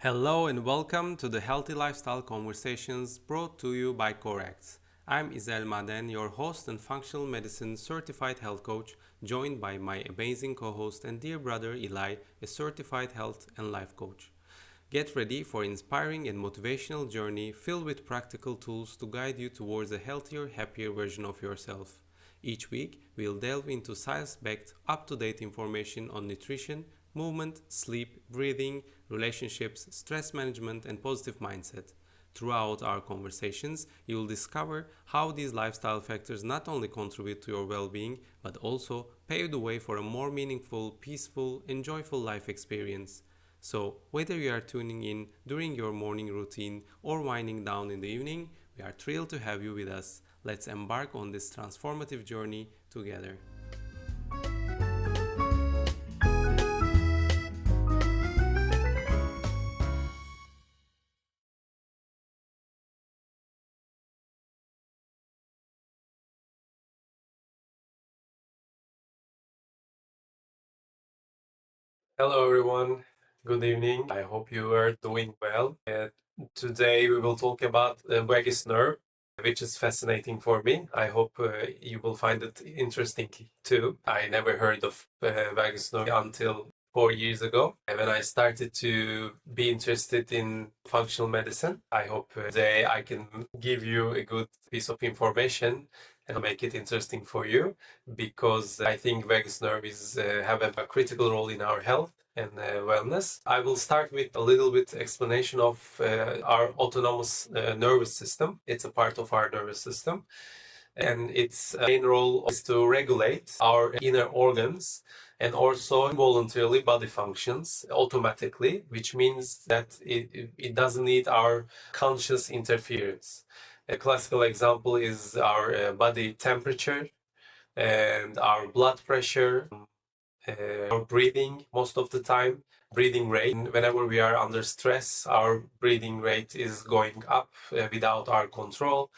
Hello and welcome to the Healthy Lifestyle Conversations brought to you by Correct. I'm Izel Maden, your host and functional medicine certified health coach, joined by my amazing co-host and dear brother Eli, a certified health and life coach. Get ready for an inspiring and motivational journey filled with practical tools to guide you towards a healthier, happier version of yourself. Each week, we'll delve into science-backed, up-to-date information on nutrition, movement, sleep, breathing, relationships, stress management, and positive mindset. Throughout our conversations, you will discover how these lifestyle factors not only contribute to your well being, but also pave the way for a more meaningful, peaceful, and joyful life experience. So, whether you are tuning in during your morning routine or winding down in the evening, we are thrilled to have you with us. Let's embark on this transformative journey together. Hello, everyone. Good evening. I hope you are doing well. Today, we will talk about the vagus nerve, which is fascinating for me. I hope you will find it interesting too. I never heard of vagus nerve until 4 years ago, when I started to be interested in functional medicine. I hope today I can give you a good piece of information and make it interesting for you because I think vagus nerve is have a critical role in our health and wellness. I will start with a little bit explanation of our autonomous nervous system. It's a part of our nervous system, and its main role is to regulate our inner organs and also involuntarily body functions automatically, which means that it doesn't need our conscious interference. A classical example is our body temperature and our blood pressure, our breathing most of the time, breathing rate. Whenever we are under stress, our breathing rate is going up without our control.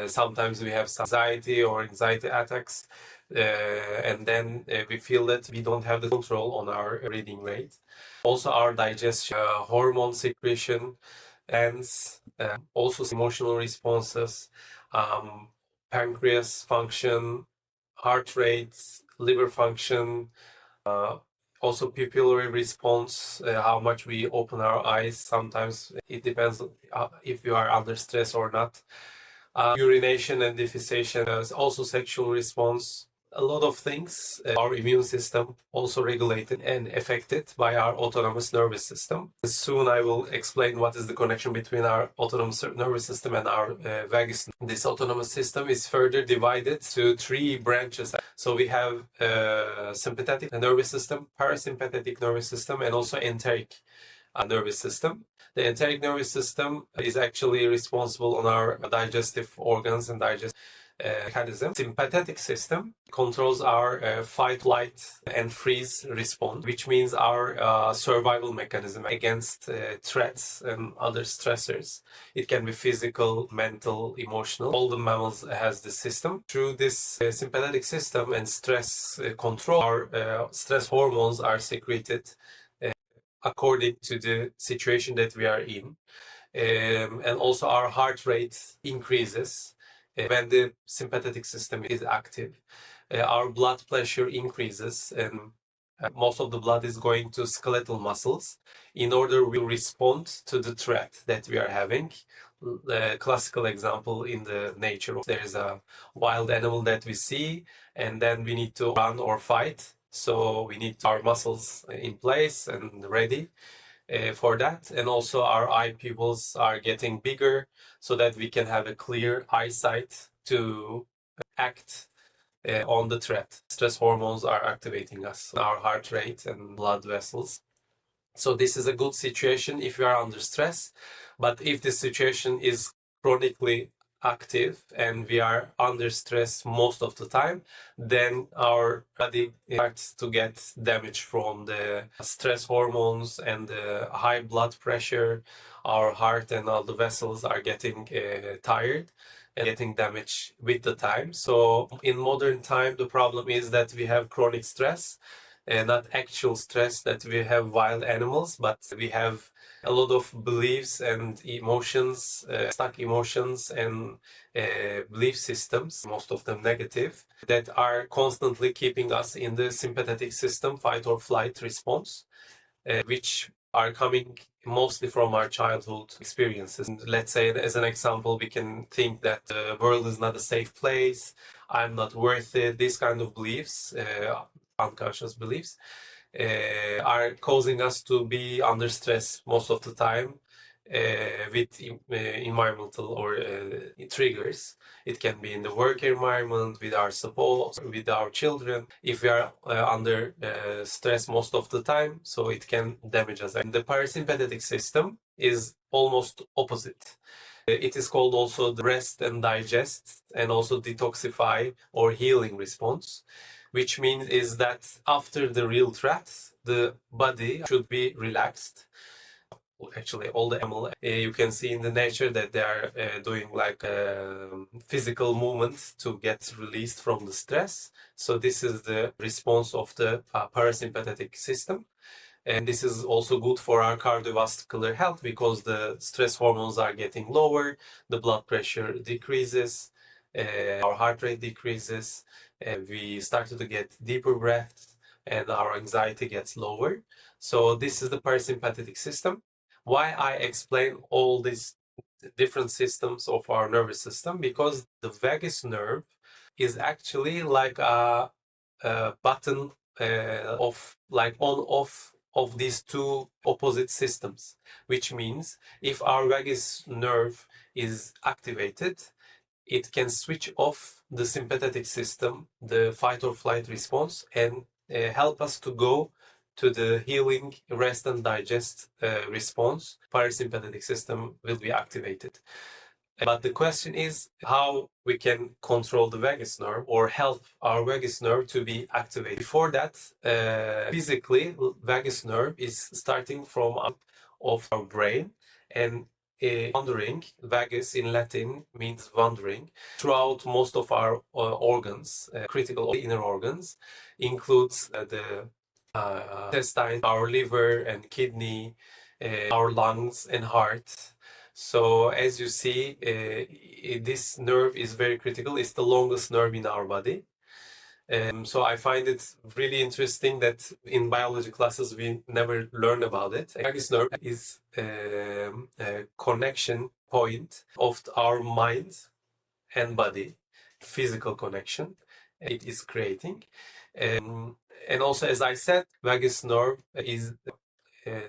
Sometimes we have some anxiety attacks, and then we feel that we don't have the control on our breathing rate. Also, our digestion, hormone secretion, and also emotional responses, pancreas function, heart rate, liver function, uh, also pupillary response, how much we open our eyes. Sometimes it depends if you are under stress or not. Urination and defecation, also sexual response. A lot of things. Our immune system also regulated and affected by our autonomous nervous system. Soon I will explain what is the connection between our autonomous nervous system and our vagus. This autonomous system is further divided to three branches. So we have sympathetic nervous system, parasympathetic nervous system, and also enteric nervous system. The enteric nervous system is actually responsible on our digestive organs and digestive mechanism. Sympathetic system controls our fight, flight, and freeze response, which means our survival mechanism against threats and other stressors. It can be physical, mental, emotional. All the mammals has this system. Through this sympathetic system and stress control, our stress hormones are secreted according to the situation that we are in. And also our heart rate increases when the sympathetic system is active. Our blood pressure increases, and most of the blood is going to skeletal muscles in order to respond to the threat that we are having. The classical example in the nature, there is a wild animal that we see, and then we need to run or fight. So we need our muscles in place and ready for that. And also our eye pupils are getting bigger so that we can have a clear eyesight to act on the threat. Stress hormones are activating us, our heart rate and blood vessels. So this is a good situation if you are under stress. But if the situation is chronically active and we are under stress most of the time, then our body starts to get damage from the stress hormones and the high blood pressure. Our heart and all the vessels are getting tired and getting damaged with the time. So in modern time, the problem is that we have chronic stress not actual stress that we have wild animals, but we have a lot of beliefs and emotions, stuck emotions and belief systems, most of them negative, that are constantly keeping us in the sympathetic system, fight or flight response, which are coming mostly from our childhood experiences. And let's say, as an example, we can think that the world is not a safe place, I'm not worth it. These kind of beliefs, unconscious beliefs, are causing us to be under stress most of the time with environmental or triggers. It can be in the work environment, with our support, with our children. If we are under stress most of the time, so it can damage us. And the parasympathetic system is almost opposite. It is called also the rest and digest and also detoxify or healing response, which means is that after the real threat, the body should be relaxed. Actually, all the animal you can see in the nature that they are doing like physical movement to get released from the stress. So this is the response of the parasympathetic system. And this is also good for our cardiovascular health because the stress hormones are getting lower, the blood pressure decreases, our heart rate decreases, and we start to get deeper breaths, and our anxiety gets lower. So this is the parasympathetic system. Why I explain all these different systems of our nervous system? Because the vagus nerve is actually like a button of like on off of these two opposite systems, which means if our vagus nerve is activated, it can switch off the sympathetic system, the fight or flight response, and help us to go to the healing, rest and digest response. Parasympathetic system will be activated. But the question is how we can control the vagus nerve or help our vagus nerve to be activated. Before that, physically, vagus nerve is starting from up of our brain and wandering. Vagus in Latin means wandering throughout most of our organs, critical inner organs, includes the intestine, our liver and kidney, our lungs and heart. So as you see, this nerve is very critical. It's the longest nerve in our body. So I find it really interesting that in biology classes we never learn about it. Vagus nerve is a connection point of our mind and body, physical connection it is creating. And also, as I said, vagus nerve is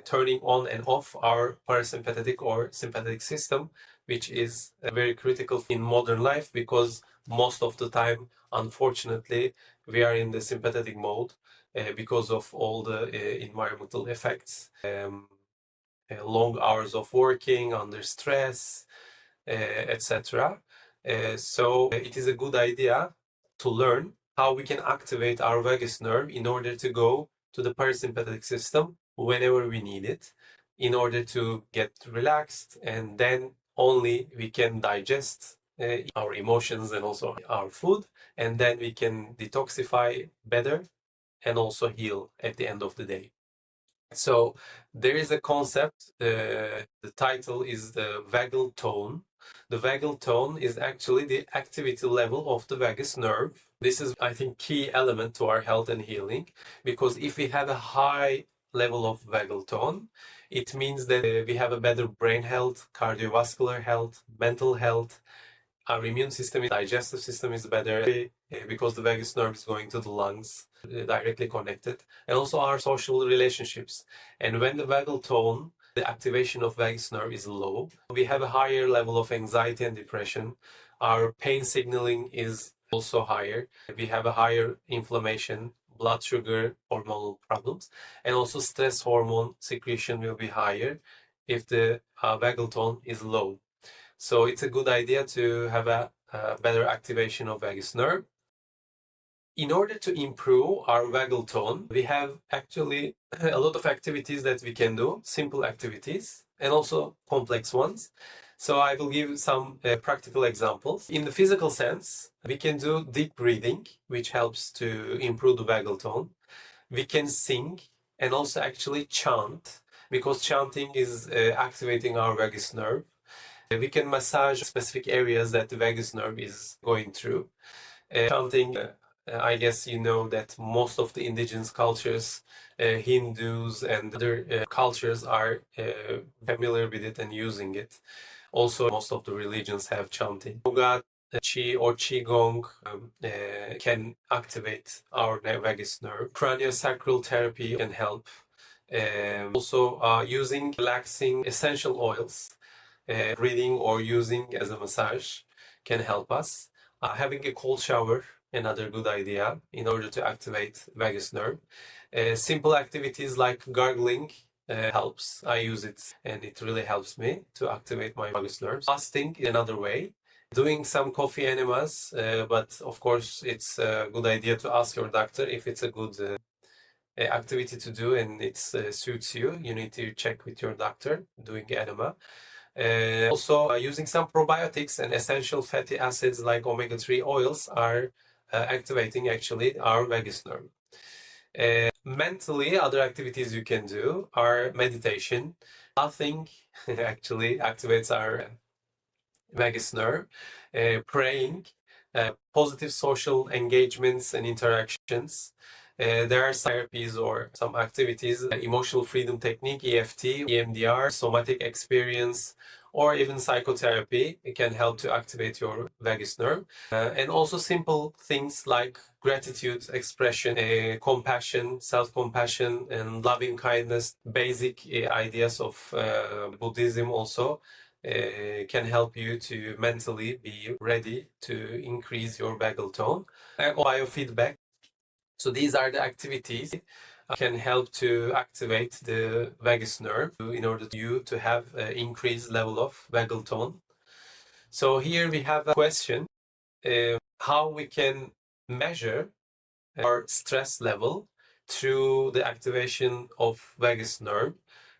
turning on and off our parasympathetic or sympathetic system, which is very critical in modern life because most of the time, unfortunately, we are in the sympathetic mode because of all the environmental effects, long hours of working under stress, etc. So it is a good idea to learn how we can activate our vagus nerve in order to go to the parasympathetic system whenever we need it, in order to get relaxed, and then only we can digest our emotions and also our food, and then we can detoxify better and also heal at the end of the day. So there is a concept, the title is the vagal tone. The vagal tone is actually the activity level of the vagus nerve. This is, I think, key element to our health and healing, because if we have a high level of vagal tone, it means that we have a better brain health, cardiovascular health, mental health. Our immune system, digestive system is better because the vagus nerve is going to the lungs, directly connected, and also our social relationships. And when the vagal tone, the activation of vagus nerve is low, we have a higher level of anxiety and depression. Our pain signaling is also higher. We have a higher inflammation, blood sugar, hormonal problems, and also stress hormone secretion will be higher if the vagal tone is low. So it's a good idea to have a better activation of vagus nerve. In order to improve our vagal tone, we have actually a lot of activities that we can do, simple activities and also complex ones. So I will give some practical examples. In the physical sense, we can do deep breathing, which helps to improve the vagal tone. we can sing and also actually chant, because chanting is activating our vagus nerve. We can massage specific areas that the vagus nerve is going through. Chanting, I guess you know that most of the indigenous cultures, Hindus and other cultures are familiar with it and using it. Also, most of the religions have chanting. Yoga, Qi or Qigong can activate our vagus nerve. Craniosacral therapy can help. Also, using relaxing essential oils, breathing or using as a massage can help us. Having a cold shower, another good idea in order to activate vagus nerve. Simple activities like gargling helps. I use it and it really helps me to activate my vagus nerves. Fasting is another way. Doing some coffee enemas, but of course it's a good idea to ask your doctor if it's a good activity to do and it suits you. You need to check with your doctor doing enema. Also, using some probiotics and essential fatty acids like omega-3 oils are activating actually our vagus nerve. Mentally, other activities you can do are meditation. Nothing actually activates our vagus nerve. Praying, positive social engagements and interactions. There are some therapies or some activities, emotional freedom technique, EFT, EMDR, somatic experience, or even psychotherapy. It can help to activate your vagus nerve. And also simple things like gratitude expression, compassion, self-compassion, and loving kindness, basic ideas of Buddhism also can help you to mentally be ready to increase your vagal tone. Biofeedback. So these are the activities can help to activate the vagus nerve in order for you to have an increased level of vagal tone. So here we have a question, how we can measure our stress level through the activation of vagus nerve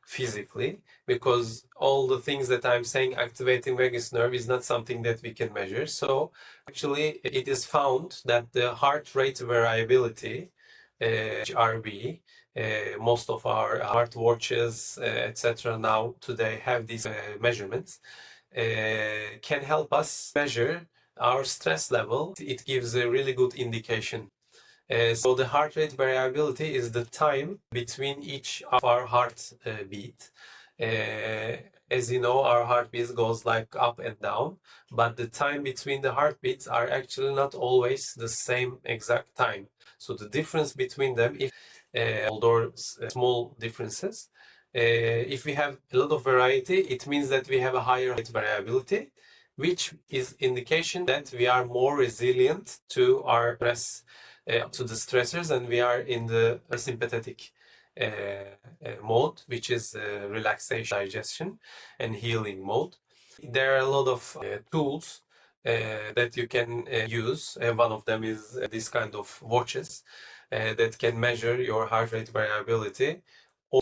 physically, because all the things that I'm saying activating vagus nerve is not something that we can measure. So actually it is found that the heart rate variability, HRV, most of our heart watches, etc. now today have these measurements, can help us measure our stress level. It gives a really good indication. So the heart rate variability is the time between each of our heart beat. As you know, our heartbeat goes like up and down, but the time between the heartbeats are actually not always the same exact time. So the difference between them, if although small differences, if we have a lot of variety, it means that we have a higher rate variability, which is indication that we are more resilient to our stress, to the stressors, and we are in the sympathetic mode, which is relaxation, digestion, and healing mode. There are a lot of tools that you can use. One of them is this kind of watches that can measure your heart rate variability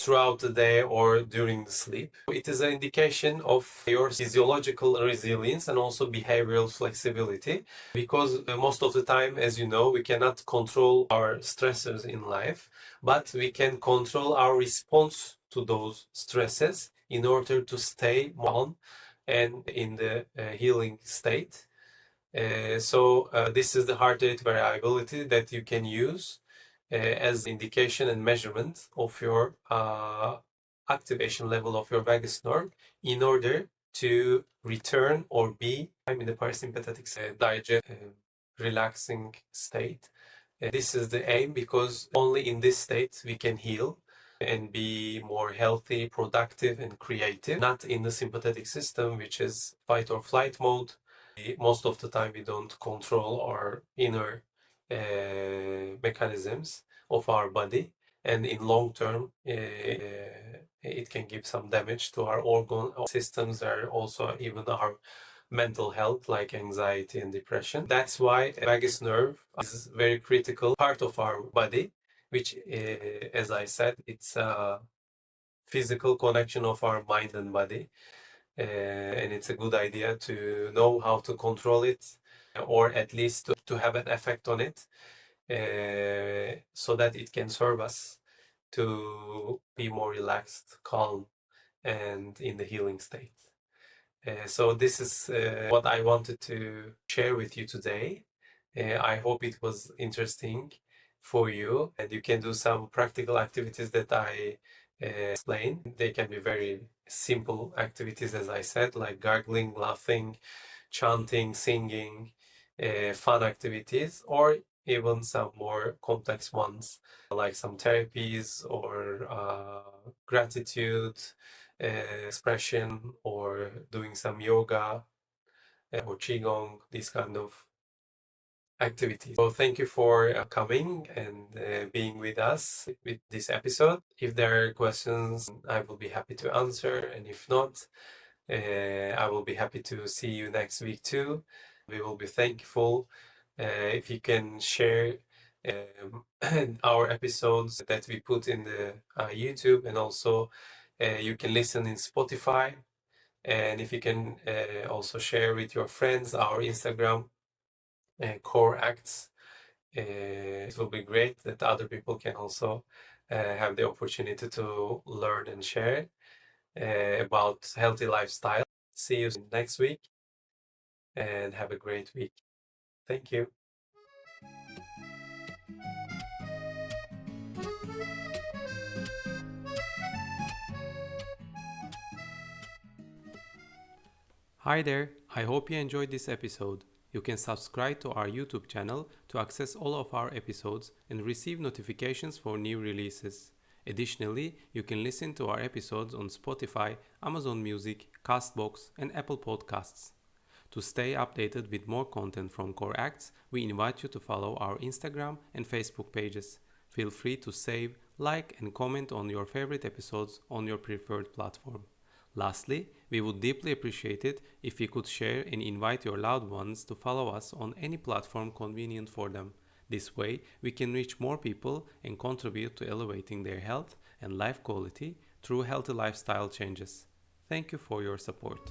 throughout the day or during the sleep. It is an indication of your physiological resilience and also behavioral flexibility, because most of the time, as you know, we cannot control our stressors in life, but we can control our response to those stresses in order to stay calm and in the healing state. So this is the heart rate variability that you can use as indication and measurement of your activation level of your vagus nerve in order to return or be in the parasympathetic digest relaxing state. This is the aim, because only in this state we can heal and be more healthy, productive, and creative, not in the sympathetic system, which is fight or flight mode. Most of the time we don't control our inner mechanisms of our body, and in long term it can give some damage to our organ systems. There are also even our mental health like anxiety and depression. That's why vagus nerve is a very critical part of our body, which as I said, it's a physical connection of our mind and body. And it's a good idea to know how to control it, or at least to have an effect on it. so that it can serve us to be more relaxed, calm, and in the healing state. So this is what I wanted to share with you today. I hope it was interesting for you, and you can do some practical activities that I explained. They can be very simple activities, as I said, like gargling, laughing, chanting, singing, fun activities, or even some more complex ones, like some therapies or gratitude expression, or doing some yoga or qigong, these kind of activities. So thank you for coming and being with us with this episode. If there are questions, I will be happy to answer, and if not, I will be happy to see you next week too. We will be thankful if you can share our episodes that we put in the YouTube, and also you can listen in Spotify. And if you can also share with your friends our Instagram, Core Acts, it will be great that other people can also have the opportunity to learn and share about healthy lifestyle. See you next week and have a great week. Thank you. Hi there, I hope you enjoyed this episode. You can subscribe to our YouTube channel to access all of our episodes and receive notifications for new releases. Additionally, you can listen to our episodes on Spotify, Amazon Music, Castbox, and Apple Podcasts. To stay updated with more content from Core Acts, we invite you to follow our Instagram and Facebook pages. Feel free to save, like, and comment on your favorite episodes on your preferred platform. Lastly, we would deeply appreciate it if you could share and invite your loved ones to follow us on any platform convenient for them. This way, we can reach more people and contribute to elevating their health and life quality through healthy lifestyle changes. Thank you for your support.